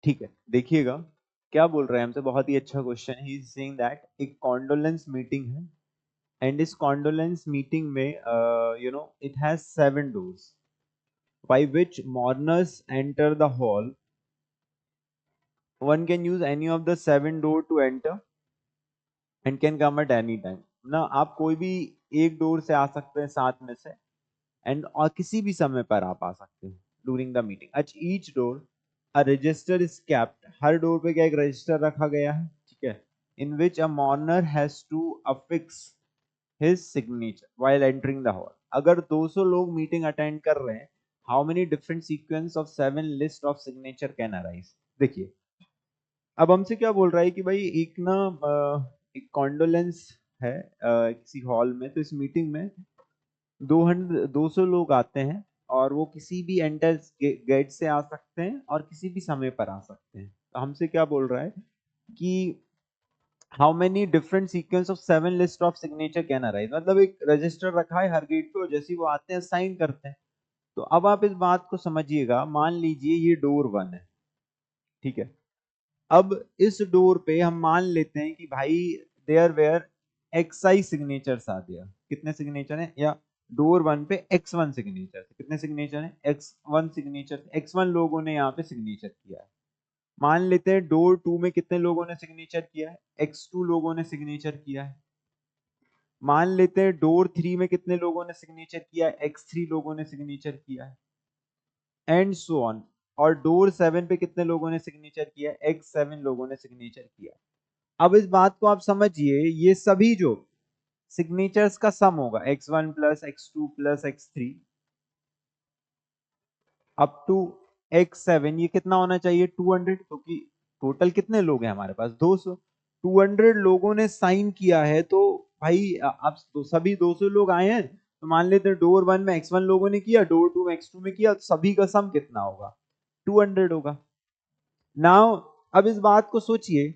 ठीक है, देखिएगा क्या बोल रहे हैं हमसे, बहुत ही अच्छा क्वेश्चन है। ही इज सेइंग दैट एक कॉन्डोलेंस मीटिंग है एंड इस कॉन्डोलेंस मीटिंग में it has 7 doors by which mourners enter the hall. One can use any of the 7 door to enter and can come at any time. ना आप कोई भी एक door से आ सकते हैं 7 में से एंड और किसी भी समय पर आप आ सकते हैं during the meeting. At each door a register is kept, हर डोर पे क्या एक रजिस्टर रखा गया है, ठीक है, in which a mourner has to affix his signature while entering the hall. अगर 200 लोग मीटिंग अटेंड कर रहे हैं, how many different sequence of 7 list of signature can arise. देखिए अब हमसे क्या बोल रहा है कि भाई एक ना एक कॉन्डोलेंस है किसी हॉल में, तो इस मीटिंग में 200 लोग आते हैं और वो किसी भी एंटर गेट से आ सकते हैं और किसी भी समय पर आ सकते हैं। तो हमसे क्या बोल रहा है कि how many different sequence of 7 list of signature can arise, मतलब एक रजिस्टर रखा है हर गेट पे और जैसे ही वो आते हैं साइन करते हैं। तो अब आप इस बात को समझिएगा, मान लीजिए ये डोर 1 है, ठीक है। अब इस डोर पे हम मान लेते हैं कि भाई देयर वेयर XI सिग्नेचर्स आ दिया। कितने सिग्नेचर हैं, या डोर 1 पे X1 सिग्नेचर, कितने सिग्नेचर हैं, X1 सिग्नेचर, X1 लोगों ने यहाँ पे सिग्नेचर किया है। मान लेते हैं डोर 2 में कितने लोगों ने सिग्नेचर किया है, X2 लोगों ने सिग्नेचर किया है। मान लेते हैं डोर 3 में कितने लोगों ने सिग्नेचर किया है, X3 लोगों ने सिग्नेचर किया है, एंड सो ऑन। और डोर 7 पे कितने लोगों ने सिग्नेचर किया है, X7 लोगों ने सिग्नेचर किया है। अब इस बात को आप समझिए, ये सभी जो सिग्नेचर्स का सम होगा X1 plus X2 plus X3 up to X7, ये कितना होना चाहिए 200, क्योंकि टोटल कितने लोग हैं हमारे पास 200। 200 लोगों ने साइन किया है, तो भाई अब तो सभी 200 लोग आए हैं, तो मान लेते हैं डोर 1 में X1 लोगों ने किया, डोर 2 में X2 में किया, तो सभी का सम कितना होगा 200 होगा। नाउ अब इस बात को सोचिए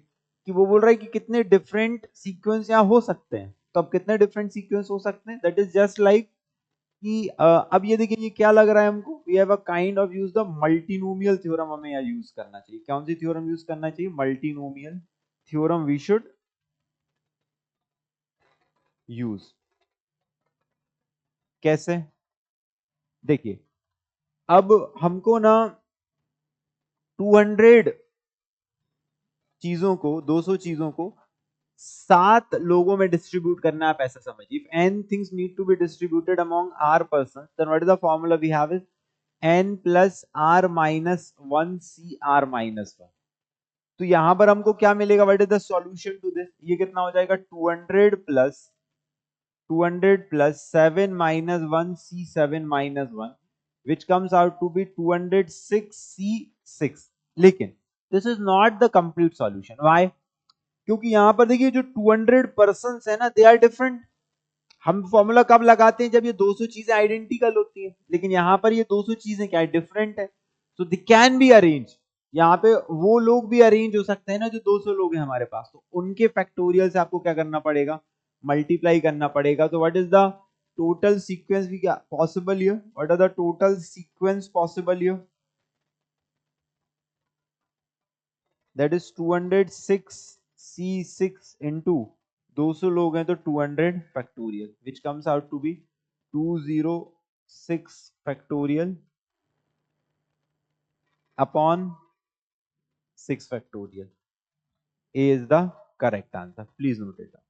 कि वो बोल रहा है कि कितने डिफरेंट सीक्वेंस यहाँ हो सकते हैं। तो अब कितने डिफरेंट सीक्वेंस हो सकते हैं, दैट इज जस्ट लाइक कि अब ये देखिए ये क्या लग रहा है हमको, we have a kind of use the multinomial theorem, हमें यहाँ यूज करना चाहिए। कौन सी थ्योरम यूज करना चाहिए, multinomial theorem we should use. कैसे, देखिए अब हमको ना 200 चीजों को, 200 चीजों को 7 लोगों में डिस्ट्रीब्यूट करना है। आप ऐसा समझिए, if n things need to be distributed among r persons, then what is the formula we have is n plus r minus 1 c r minus 1। तो यहां पर हमको क्या मिलेगा, what is the solution to this, ये कितना हो जाएगा 200 plus 7 minus 1 c 7 minus 1 which comes out to be 206 c 6। लेकिन this is not the complete solution, why, क्योंकि यहां पर देखिए जो 200 पर्सन है ना, दे आर डिफरेंट। हम फॉर्मूला कब लगाते हैं, जब ये 200 चीजें आइडेंटिकल होती हैं, लेकिन यहां पर ये 200 चीजें क्या है, डिफरेंट है। सो दे कैन बी अरेंज, यहाँ पे वो लोग भी अरेंज हो सकते हैं ना जो 200 लोग हैं हमारे पास, तो उनके फैक्टोरियल से आपको क्या करना पड़ेगा, मल्टीप्लाई करना पड़ेगा। तो what is the total sequence भी क्या possible here, what are the total sequence possible here, that is 206 C6 into 200 लोग हैं तो 200 factorial which comes out to be 206 factorial upon 6 factorial. A is the correct answer. Please note it down.